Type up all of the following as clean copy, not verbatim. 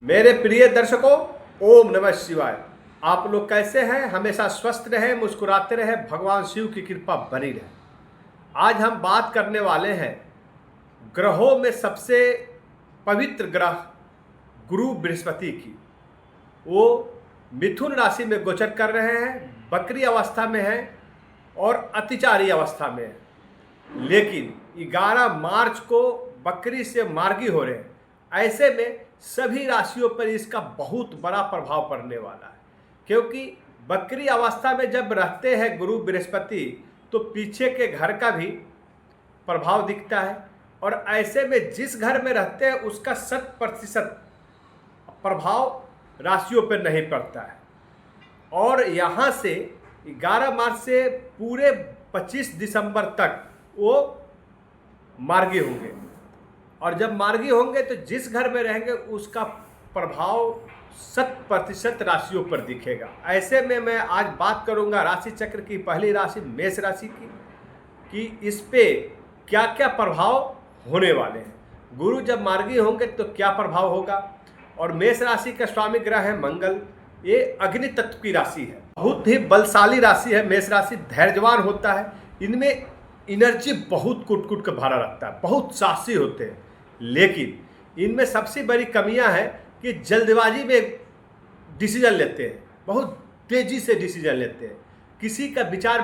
मेरे प्रिय दर्शकों, ओम नमः शिवाय। आप लोग कैसे हैं? हमेशा स्वस्थ रहें, मुस्कुराते रहें, भगवान शिव की कृपा बनी रहे। आज हम बात करने वाले हैं ग्रहों में सबसे पवित्र ग्रह गुरु बृहस्पति की। वो मिथुन राशि में गोचर कर रहे हैं, वक्री अवस्था में हैं और अतिचारी अवस्था में हैं। लेकिन 11 मार्च को वक्री से मार्गी हो रहे हैं। ऐसे में सभी राशियों पर इसका बहुत बड़ा प्रभाव पड़ने वाला है, क्योंकि वक्री अवस्था में जब रहते हैं गुरु बृहस्पति तो पीछे के घर का भी प्रभाव दिखता है, और ऐसे में जिस घर में रहते हैं उसका 100% प्रभाव राशियों पर नहीं पड़ता है। और यहाँ से 11 मार्च से पूरे 25 दिसंबर तक वो मार्गी होंगे, और जब मार्गी होंगे तो जिस घर में रहेंगे उसका प्रभाव 100% राशियों पर दिखेगा। ऐसे में मैं आज बात करूंगा राशि चक्र की पहली राशि मेष राशि की, कि इस पे क्या क्या प्रभाव होने वाले हैं। गुरु जब मार्गी होंगे तो क्या प्रभाव होगा। और मेष राशि का स्वामी ग्रह है मंगल। ये अग्नि तत्व की राशि है, बहुत ही बलशाली राशि है। मेष राशि धैर्यवान होता है, इनमें एनर्जी बहुत कुट कुट कर भरा रखता है, बहुत साहसी होते हैं। लेकिन इनमें सबसे बड़ी कमियां हैं कि जल्दबाजी में डिसीजन लेते हैं, बहुत तेजी से डिसीजन लेते हैं, किसी का विचार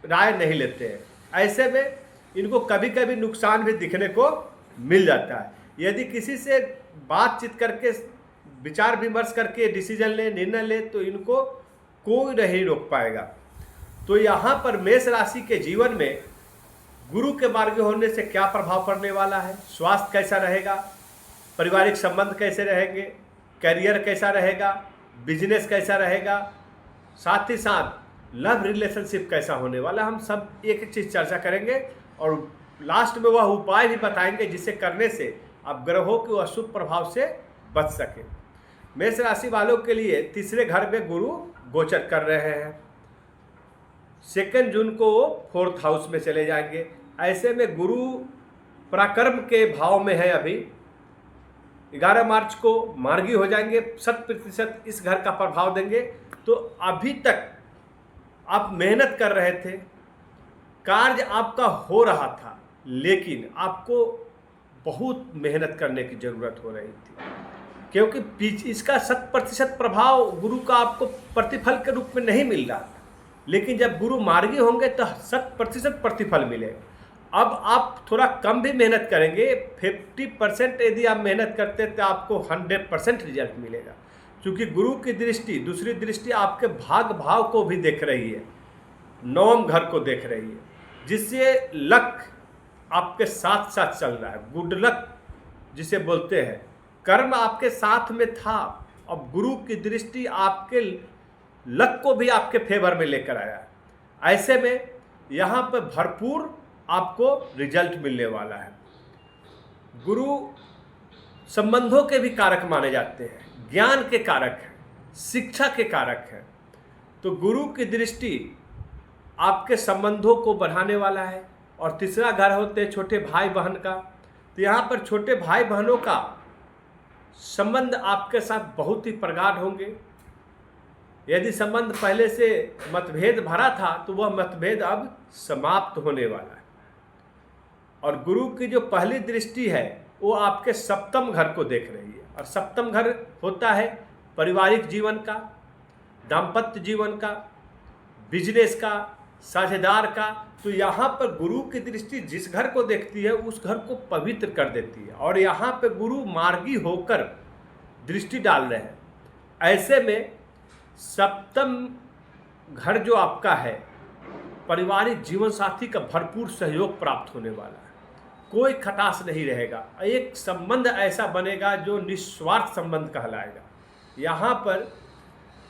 राय नहीं लेते हैं। ऐसे में इनको कभी कभी नुकसान भी दिखने को मिल जाता है। यदि किसी से बातचीत करके विचार विमर्श करके डिसीजन ले, निर्णय ले, तो इनको कोई नहीं रोक पाएगा। तो यहाँ पर मेष राशि के जीवन में गुरु के मार्गी होने से क्या प्रभाव पड़ने वाला है। स्वास्थ्य कैसा रहेगा, पारिवारिक संबंध कैसे रहेंगे, करियर कैसा रहेगा, बिजनेस कैसा रहेगा, साथ ही साथ लव रिलेशनशिप कैसा होने वाला, हम सब एक एक चीज़ चर्चा करेंगे। और लास्ट में वह उपाय भी बताएंगे जिसे करने से आप ग्रहों के अशुभ प्रभाव से बच सके। मेष राशि वालों के लिए तीसरे घर में गुरु गोचर कर रहे हैं। 2 जून को वो 4th हाउस में चले जाएंगे। ऐसे में गुरु पराक्रम के भाव में है अभी। 11 मार्च को मार्गी हो जाएंगे, 100% इस घर का प्रभाव देंगे। तो अभी तक आप मेहनत कर रहे थे, कार्य आपका हो रहा था, लेकिन आपको बहुत मेहनत करने की ज़रूरत हो रही थी, क्योंकि इसका 100% प्रभाव गुरु का आपको प्रतिफल के रूप में नहीं मिल रहा था। लेकिन जब गुरु मार्गी होंगे तो 100% प्रतिफल मिलेगा। अब आप थोड़ा कम भी मेहनत करेंगे, 50% यदि आप मेहनत करते तो आपको 100% रिजल्ट मिलेगा, क्योंकि गुरु की दृष्टि, दूसरी दृष्टि आपके भाग भाव को भी देख रही है, 9वें घर को देख रही है, जिससे लक आपके साथ साथ चल रहा है। गुड लक जिसे बोलते हैं, कर्म आपके साथ में था, अब गुरु की दृष्टि आपके लक को भी आपके फेवर में लेकर आया। ऐसे में यहाँ पर भरपूर आपको रिजल्ट मिलने वाला है। गुरु संबंधों के भी कारक माने जाते हैं, ज्ञान के कारक हैं, शिक्षा के कारक हैं। तो गुरु की दृष्टि आपके संबंधों को बढ़ाने वाला है। और तीसरा घर होते हैं छोटे भाई बहन का। तो यहाँ पर छोटे भाई बहनों का संबंध आपके साथ बहुत ही प्रगाढ़ होंगे। यदि संबंध पहले से मतभेद भरा था तो वह मतभेद अब समाप्त होने वाला है। और गुरु की जो पहली दृष्टि है वो आपके 7वें घर को देख रही है, और 7वें घर होता है पारिवारिक जीवन का, दाम्पत्य जीवन का, बिजनेस का, साझेदार का। तो यहाँ पर गुरु की दृष्टि जिस घर को देखती है उस घर को पवित्र कर देती है, और यहाँ पे गुरु मार्गी होकर दृष्टि डाल रहे हैं। ऐसे में 7वां घर जो आपका है, पारिवारिक जीवन साथी का भरपूर सहयोग प्राप्त होने वाला है, कोई खटास नहीं रहेगा। एक संबंध ऐसा बनेगा जो निस्वार्थ संबंध कहलाएगा। यहाँ पर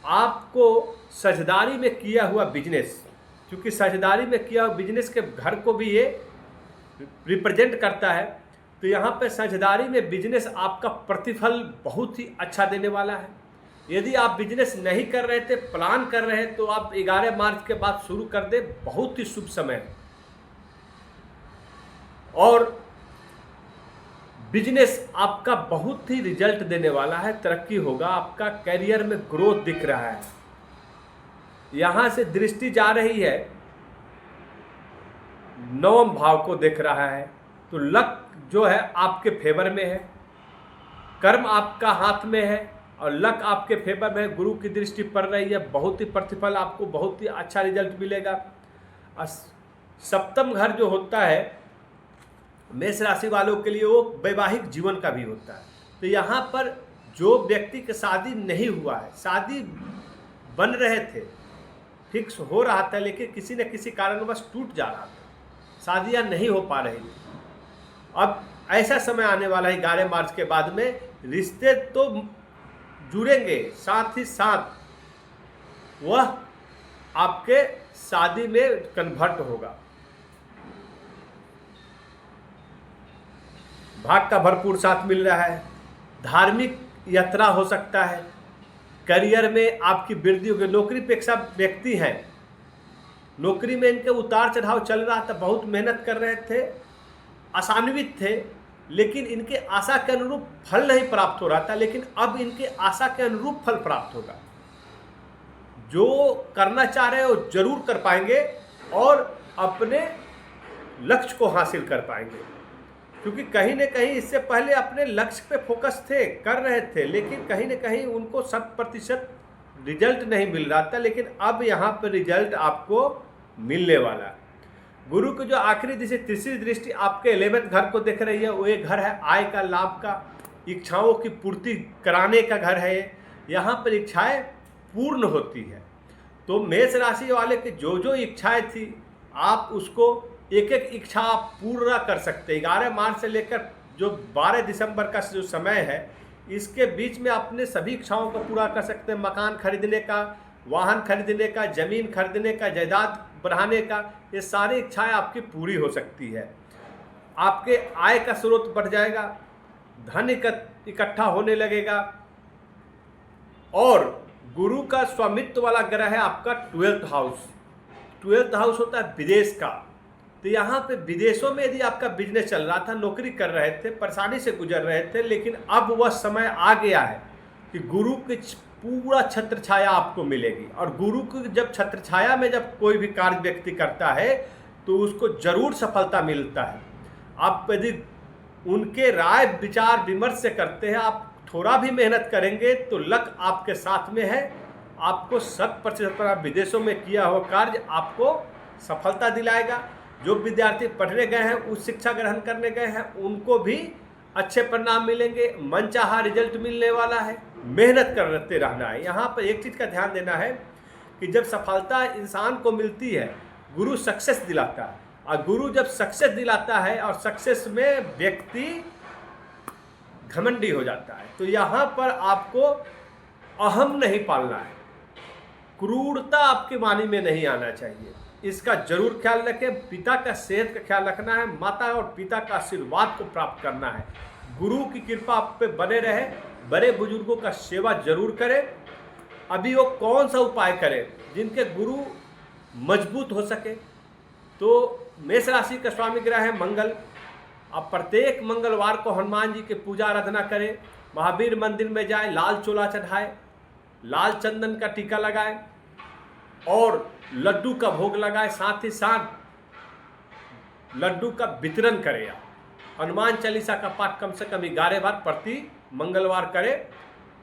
आपको साझेदारी में किया हुआ बिजनेस, क्योंकि साझेदारी में किया हुआ बिजनेस के घर को भी ये रिप्रेजेंट करता है, तो यहाँ पर साझेदारी में बिजनेस आपका प्रतिफल बहुत ही अच्छा देने वाला है। यदि आप बिजनेस नहीं कर रहे थे, प्लान कर रहे हैं, तो आप 11 मार्च के बाद शुरू कर दें, बहुत ही शुभ समय है। और बिजनेस आपका बहुत ही रिजल्ट देने वाला है, तरक्की होगा, आपका करियर में ग्रोथ दिख रहा है। यहाँ से दृष्टि जा रही है, नवम भाव को देख रहा है, तो लक जो है आपके फेवर में है, कर्म आपका हाथ में है और लक आपके फेवर में है। गुरु की दृष्टि पड़ रही है, बहुत ही प्रतिफल आपको, बहुत ही अच्छा रिजल्ट मिलेगा। और सप्तम घर जो होता है मेष राशि वालों के लिए, वो वैवाहिक जीवन का भी होता है। तो यहाँ पर जो व्यक्ति की शादी नहीं हुआ है, शादी बन रहे थे, फिक्स हो रहा था, लेकिन किसी न किसी कारणवश टूट जा रहा था, शादियाँ नहीं हो पा रही थी, अब ऐसा समय आने वाला है 11 मार्च के बाद में, रिश्ते तो जुड़ेंगे, साथ ही साथ वह आपके शादी में कन्वर्ट होगा। भाग का भरपूर साथ मिल रहा है, धार्मिक यात्रा हो सकता है, करियर में आपकी वृद्धि होगी। नौकरी पेशा व्यक्ति हैं, नौकरी में इनके उतार चढ़ाव चल रहा था, बहुत मेहनत कर रहे थे, आशान्वित थे, लेकिन इनके आशा के अनुरूप फल नहीं प्राप्त हो रहा था, लेकिन अब इनके आशा के अनुरूप फल प्राप्त होगा। जो करना चाह रहे हैं वो जरूर कर पाएंगे और अपने लक्ष्य को हासिल कर पाएंगे, क्योंकि कहीं न कहीं इससे पहले अपने लक्ष्य पे फोकस थे, कर रहे थे, लेकिन कहीं न कहीं उनको 100% रिजल्ट नहीं मिल रहा था, लेकिन अब यहाँ पर रिजल्ट आपको मिलने वाला है। गुरु की जो आखिरी दृष्टि, तीसरी दृष्टि आपके 11वें घर को देख रही है, वो एक घर है आय का, लाभ का, इच्छाओं की पूर्ति कराने का घर है। यहाँ पर इच्छाएं पूर्ण होती है। तो मेष राशि वाले की जो जो इच्छाएं थी, आप उसको एक एक इच्छा आप पूरा कर सकते हैं। 11 मार्च से लेकर जो 12 दिसंबर का जो समय है, इसके बीच में अपने सभी इच्छाओं को पूरा कर सकते हैं। मकान खरीदने का, वाहन खरीदने का, ज़मीन खरीदने का, जायदाद बढ़ाने का, ये सारी इच्छाएं आपकी पूरी हो सकती है। आपके आय का स्रोत बढ़ जाएगा, धन इकट्ठा होने लगेगा। और गुरु का स्वामित्व वाला ग्रह है आपका 12th हाउस। 12th हाउस होता है विदेश का। तो यहाँ पे विदेशों में यदि आपका बिजनेस चल रहा था, नौकरी कर रहे थे, परेशानी से गुजर रहे थे, लेकिन अब वह समय आ गया है कि गुरु की पूरा छत्र छाया आपको मिलेगी। और गुरु की जब छत्र छाया में जब कोई भी कार्य व्यक्ति करता है तो उसको जरूर सफलता मिलता है। आप यदि उनके राय विचार विमर्श से करते हैं, आप थोड़ा भी मेहनत करेंगे तो लक आपके साथ में है। आपको 100% पर आप विदेशों में किया हुआ कार्य आपको सफलता दिलाएगा। जो विद्यार्थी पढ़ने गए हैं, उच्च शिक्षा ग्रहण करने गए हैं, उनको भी अच्छे परिणाम मिलेंगे, मनचाहा रिजल्ट मिलने वाला है। मेहनत करते रहना है। यहाँ पर एक चीज़ का ध्यान देना है कि जब सफलता इंसान को मिलती है, गुरु सक्सेस दिलाता है, और गुरु जब सक्सेस दिलाता है और सक्सेस में व्यक्ति घमंडी हो जाता है। तो यहाँ पर आपको अहम नहीं पालना है, क्रूरता आपके वाणी में नहीं आना चाहिए, इसका जरूर ख्याल रखें। पिता का सेहत का ख्याल रखना है, माता और पिता का आशीर्वाद को प्राप्त करना है। गुरु की कृपा आप पे बने रहे। बड़े बुजुर्गों का सेवा जरूर करें। अभी वो कौन सा उपाय करें जिनके गुरु मजबूत हो सके, तो मेष राशि का स्वामी ग्रह है मंगल। आप प्रत्येक मंगलवार को हनुमान जी की पूजा आराधना करें, महावीर मंदिर में जाएं, लाल चोला चढ़ाएं, लाल चंदन का टीका लगाएं और लड्डू का भोग लगाएं। साथ ही साथ लड्डू का वितरण करें। आप हनुमान चालीसा का पाठ कम से कम 11 बार प्रति मंगलवार करें।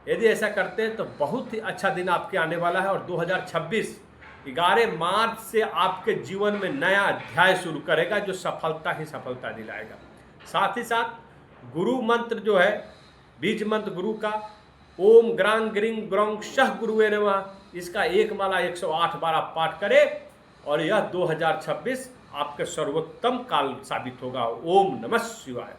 यदि ऐसा करते हैं तो बहुत ही अच्छा दिन आपके आने वाला है। और 2026 11 मार्च से आपके जीवन में नया अध्याय शुरू करेगा, जो सफलता ही सफलता दिलाएगा। साथ ही साथ गुरु मंत्र जो है, बीज मंत्र गुरु का, ओम ग्रांग ग्रिंग ग्रौंग शह गुरुवे नमः, इसका एक माला 108 बार आप पाठ करें और यह 2026 आपके सर्वोत्तम काल साबित होगा। ओम नमः शिवाय।